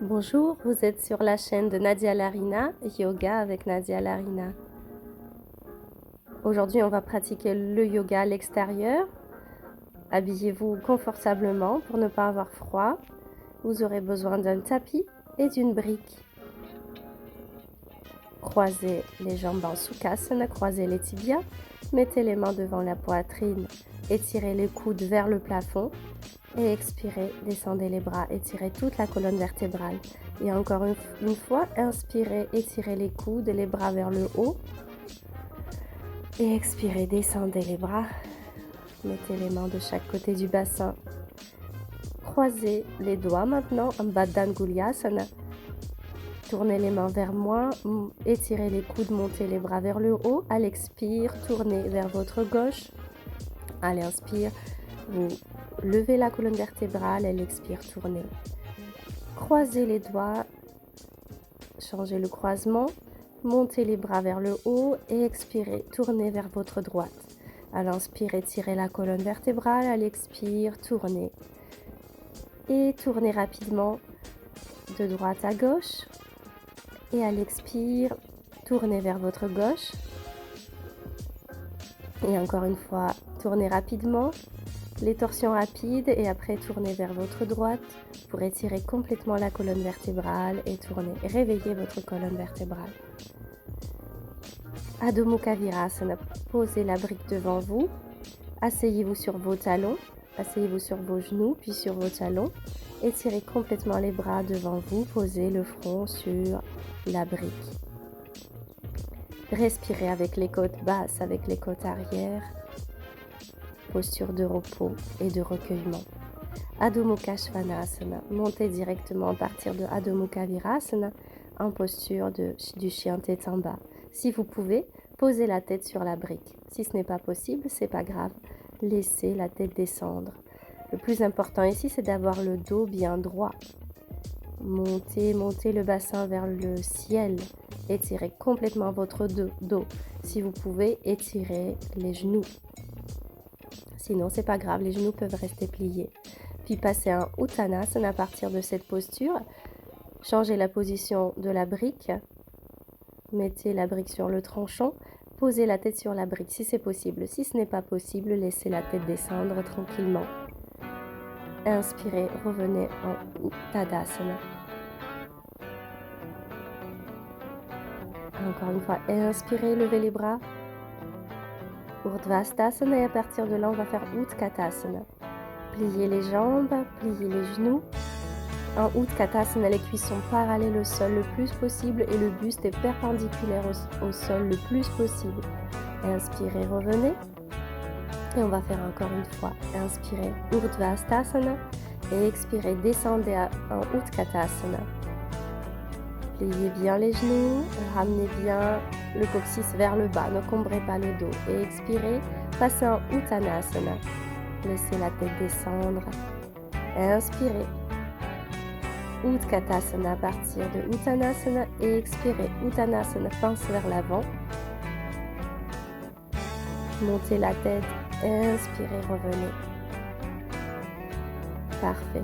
Bonjour, vous êtes sur la chaîne de Nadia Larina, Yoga avec Nadia Larina. Aujourd'hui, on va pratiquer le yoga à l'extérieur. Habillez-vous confortablement pour ne pas avoir froid. Vous aurez besoin d'un tapis et d'une brique. Croisez les jambes en Sukhasana, croisez les tibias. Mettez les mains devant la poitrine, étirez les coudes vers le plafond. Et expirez, descendez les bras, étirez toute la colonne vertébrale. Et encore une fois, inspirez, étirez les coudes et les bras vers le haut. Et expirez, descendez les bras. Mettez les mains de chaque côté du bassin. Croisez les doigts maintenant en Baddha Angulyasana. Tournez les mains vers moi, étirez les coudes, montez les bras vers le haut. À l'expire, tournez vers votre gauche. À l'inspire, vous levez la colonne vertébrale, à l'expire, tournez. Croisez les doigts, changez le croisement, montez les bras vers le haut et expirez, tournez vers votre droite. À l'inspire, étirez la colonne vertébrale, à l'expire, tournez. Et tournez rapidement de droite à gauche. Et à l'expire, tournez vers votre gauche. Et encore une fois, tournez rapidement. Les torsions rapides et après tournez vers votre droite pour étirer complètement la colonne vertébrale et tourner. Réveillez votre colonne vertébrale. Adho Mukha Virasana, posez la brique devant vous. Asseyez-vous sur vos talons, asseyez-vous sur vos genoux puis sur vos talons. Étirez complètement les bras devant vous, posez le front sur la brique. Respirez avec les côtes basses, avec les côtes arrière. Posture de repos et de recueillement. Adho Mukha Svanasana, montez directement à partir de Adho Mukha Virasana en posture du chien tête en bas. Si vous pouvez, posez la tête sur la brique. Si ce n'est pas possible, c'est pas grave. Laissez la tête descendre. Le plus important ici, c'est d'avoir le dos bien droit. Montez le bassin vers le ciel. Étirez complètement votre dos. Si vous pouvez, étirez les genoux. Sinon, c'est pas grave, les genoux peuvent rester pliés. Puis passez un Uttanasana à partir de cette posture. Changez la position de la brique. Mettez la brique sur le tranchant. Posez la tête sur la brique si c'est possible. Si ce n'est pas possible, laissez la tête descendre tranquillement. Inspirez, revenez en Tadasana. Encore une fois, inspirez, levez les bras. Urdhvastasana et à partir de là, on va faire Utkatasana. Pliez les jambes, pliez les genoux. En Utkatasana, les cuisses sont parallèles au sol le plus possible et le buste est perpendiculaire au sol le plus possible. Inspirez, revenez. Et on va faire encore une fois. Inspirez, Urdhvastasana et expirez, descendez en Utkatasana. Pliez bien les genoux, ramenez bien le coccyx vers le bas, ne cambrez pas le dos. Et expirez, passez en Uttanasana. Laissez la tête descendre. Inspirez. Utkatasana à partir de Uttanasana et expirez. Uttanasana, pince vers l'avant. Montez la tête, inspirez, revenez. Parfait.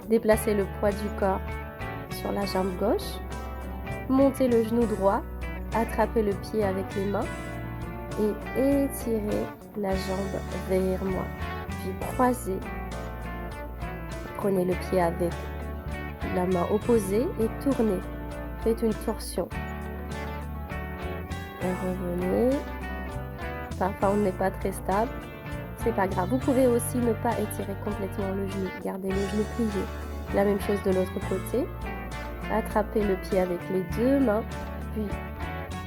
Déplacez le poids du corps sur la jambe gauche. Montez le genou droit. Attrapez le pied avec les mains. Et étirez la jambe vers moi. Puis croisez. Prenez le pied avec la main opposée et tournez. Faites une torsion. Et revenez. Parfois on n'est pas très stable. C'est pas grave. Vous pouvez aussi ne pas étirer complètement le genou. Gardez le genou plié. La même chose de l'autre côté. Attrapez le pied avec les deux mains. Puis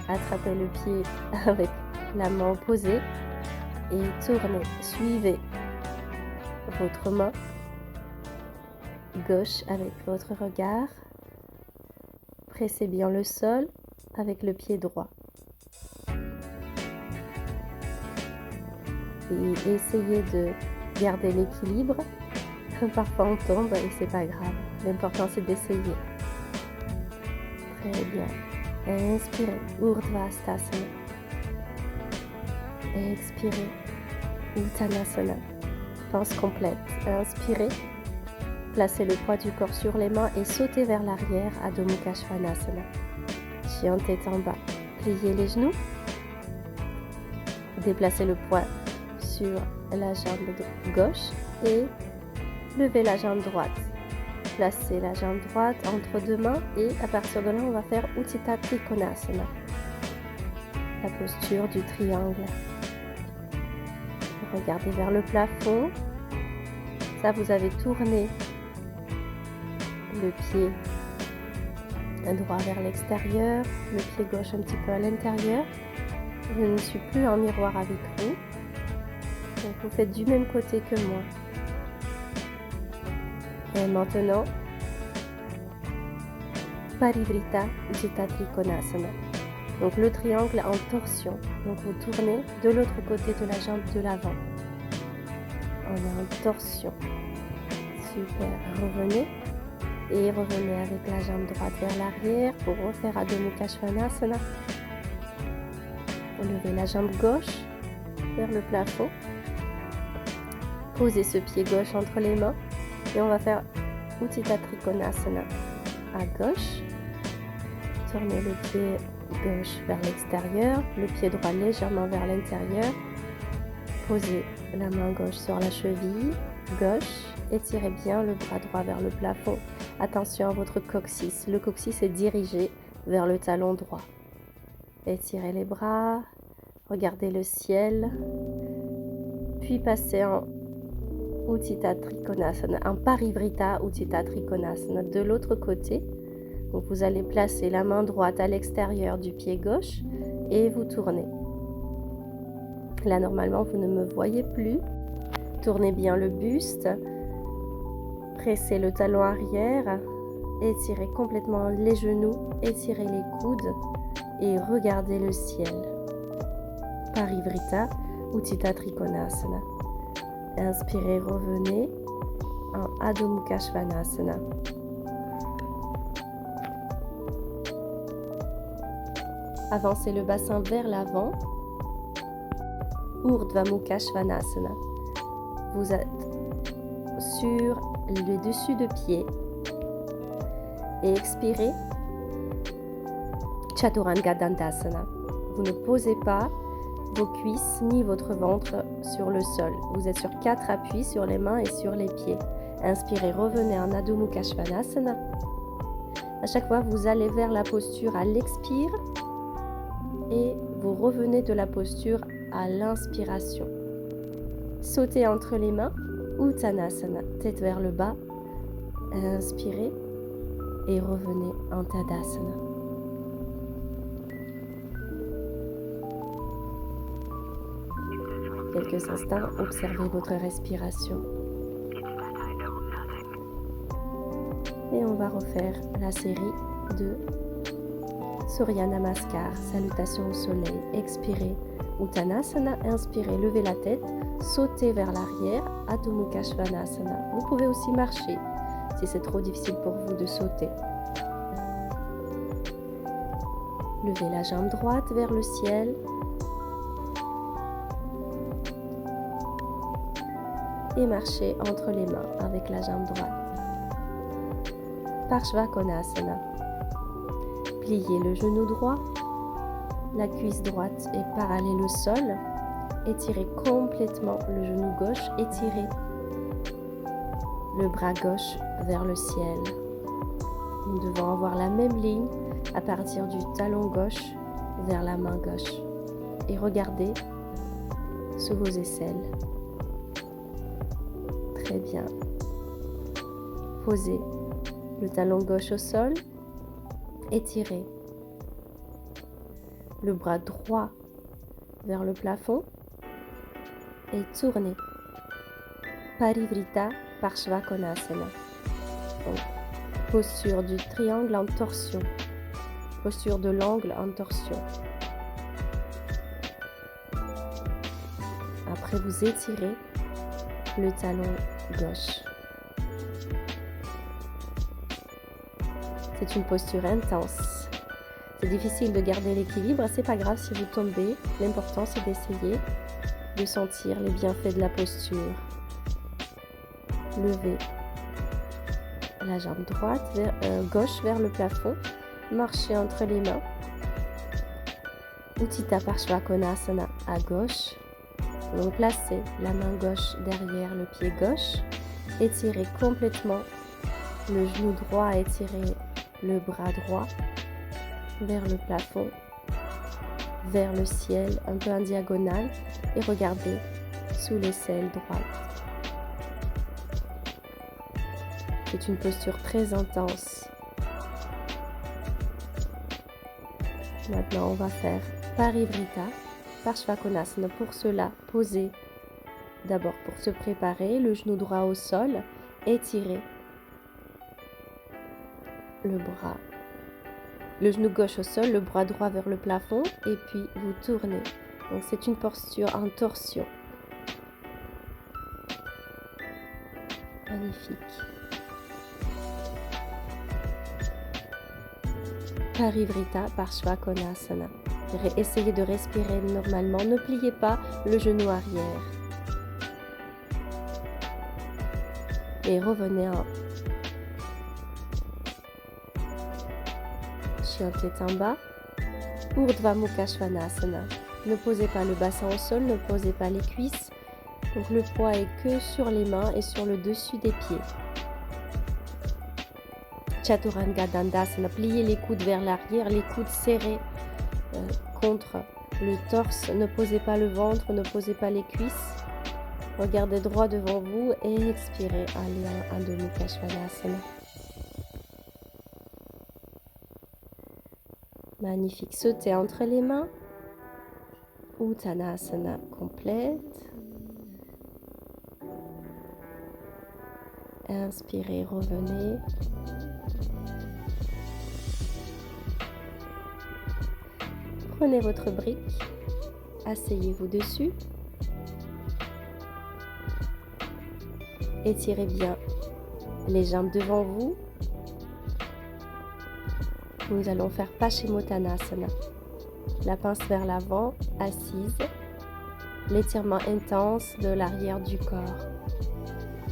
attrapez le pied avec la main opposée. Et tournez. Suivez votre main gauche avec votre regard. Pressez bien le sol avec le pied droit. Et essayez de garder l'équilibre. Parfois on tombe et c'est pas grave. L'important c'est d'essayer. Très bien. Inspirez. Urdhvastasana. Expirez. Uttanasana. Pince complète. Inspirez. Placez le poids du corps sur les mains et sautez vers l'arrière, Adho Mukha Svanasana. Chien tête en bas. Pliez les genoux. Déplacez le poids sur la jambe gauche et levez la jambe droite. Placez la jambe droite entre deux mains et à partir de là, on va faire Utthita Trikonasana, la posture du triangle. Regardez vers le plafond. Ça, vous avez tourné le pied droit vers l'extérieur, le pied gauche un petit peu à l'intérieur. Je ne suis plus en miroir avec vous. Donc vous faites du même côté que moi. Et maintenant, Parivrita Utthita Trikonasana. Donc le triangle en torsion. Donc vous tournez de l'autre côté de la jambe de l'avant. On est en torsion. Super. Revenez. Et revenez avec la jambe droite vers l'arrière pour refaire Adho Mukha Svanasana. Levez la jambe gauche vers le plafond. Posez ce pied gauche entre les mains. Et on va faire Utthita Trikonasana à gauche. Tournez le pied gauche vers l'extérieur, le pied droit légèrement vers l'intérieur. Posez la main gauche sur la cheville gauche. Étirez bien le bras droit vers le plafond. Attention à votre coccyx. Le coccyx est dirigé vers le talon droit. Étirez les bras. Regardez le ciel. Puis passez en Utthita Trikonasana, en Parivrita Utthita Trikonasana. De l'autre côté, donc vous allez placer la main droite à l'extérieur du pied gauche et vous tournez. Là, normalement, vous ne me voyez plus. Tournez bien le buste. Pressez le talon arrière. Étirez complètement les genoux. Étirez les coudes et regardez le ciel. Parivrita Utthita Trikonasana. Inspirez, revenez en Adho Mukha Svanasana. Avancez le bassin vers l'avant. Urdhva Mukha Svanasana. Vous êtes sur le dessus de pied. Et expirez. Chaturanga Dandasana. Vous ne posez pas vos cuisses ni votre ventre sur le sol. Vous êtes sur 4 appuis sur les mains et sur les pieds. Inspirez, revenez en Adho Mukha Svanasana. À chaque fois, vous allez vers la posture à l'expire et vous revenez de la posture à l'inspiration. Sautez entre les mains, Uttanasana, tête vers le bas. Inspirez et revenez en Tadasana. Quelques instants, observez votre respiration. Et on va refaire la série de Surya Namaskar, salutation au soleil. Expirez, Uttanasana, inspirez, levez la tête, sautez vers l'arrière, Adho Mukha Svanasana. Vous pouvez aussi marcher si c'est trop difficile pour vous de sauter. Levez la jambe droite vers le ciel. Et marchez entre les mains avec la jambe droite. Parshvakonasana. Pliez le genou droit. La cuisse droite est parallèle au sol. Étirez complètement le genou gauche. Étirez le bras gauche vers le ciel. Nous devons avoir la même ligne à partir du talon gauche vers la main gauche. Et regardez sous vos aisselles. Très bien. Posez le talon gauche au sol. Étirez le bras droit vers le plafond et tournez. Parivrita Parshvakonasana. Donc, posture du triangle en torsion. Posture de l'angle en torsion. Après, vous étirez le talon gauche. C'est une posture intense. C'est difficile de garder l'équilibre, c'est pas grave si vous tombez. L'important c'est d'essayer de sentir les bienfaits de la posture. Levez la jambe gauche vers le plafond. Marchez entre les mains. Utthita Parshvakonasana à gauche. Donc placez la main gauche derrière le pied gauche. Étirez complètement le genou droit, étirez le bras droit vers le plafond, vers le ciel, un peu en diagonale, et regardez sous l'aisselle droite. C'est une posture très intense. Maintenant, on va faire Parivrita, Parshvakonasana. Pour cela, posez d'abord pour se préparer, le genou droit au sol, étirez le genou gauche au sol, le bras droit vers le plafond, et puis vous tournez. Donc c'est une posture en torsion. Magnifique. Parivrita Parshvakonasana. Essayez de respirer normalement. Ne pliez pas le genou arrière. Et revenez en chien tête en bas. Urdhva Mukha Svanasana. Ne posez pas le bassin au sol, ne posez pas les cuisses. Donc le poids est que sur les mains et sur le dessus des pieds. Chaturanga Dandasana. Pliez les coudes vers l'arrière, les coudes serrés contre le torse. Ne posez pas le ventre, ne posez pas les cuisses. Regardez droit devant vous et expirez. Allez en Urdhva Mukha Svanasana. Magnifique. Sautez entre les mains. Uttanasana complète. Inspirez, revenez. Prenez votre brique, asseyez-vous dessus. Étirez bien les jambes devant vous. Nous allons faire Paschimottanasana. La pince vers l'avant, assise. L'étirement intense de l'arrière du corps.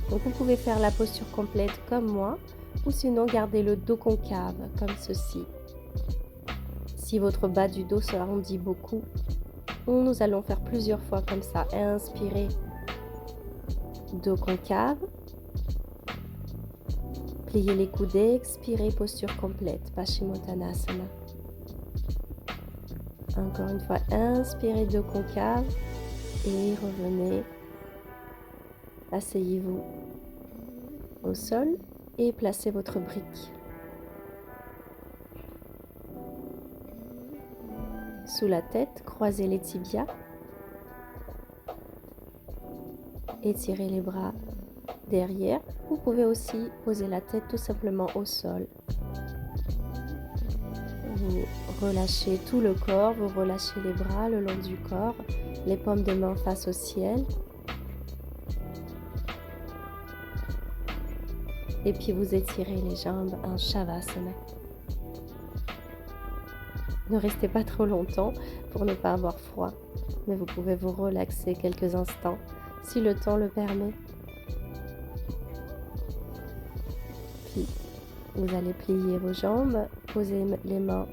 Donc vous pouvez faire la posture complète comme moi, ou sinon garder le dos concave comme ceci. Si votre bas du dos se arrondit beaucoup, nous allons faire plusieurs fois comme ça. Inspirez, dos concave. Pliez les coudées, expirez, posture complète, Paschimottanasana. Encore une fois, inspirez, dos concave et revenez. Asseyez-vous au sol et placez votre brique. Sous la tête, croisez les tibias. Étirez les bras derrière. Vous pouvez aussi poser la tête tout simplement au sol. Vous relâchez tout le corps, vous relâchez les bras le long du corps, les paumes de main face au ciel. Et puis vous étirez les jambes en Shavasana. Ne restez pas trop longtemps pour ne pas avoir froid, mais vous pouvez vous relaxer quelques instants si le temps le permet. Puis vous allez plier vos jambes, poser les mains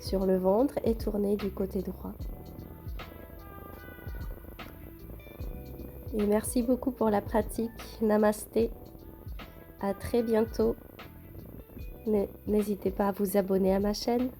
sur le ventre et tourner du côté droit. Et merci beaucoup pour la pratique. Namasté. À très bientôt. N'hésitez pas à vous abonner à ma chaîne.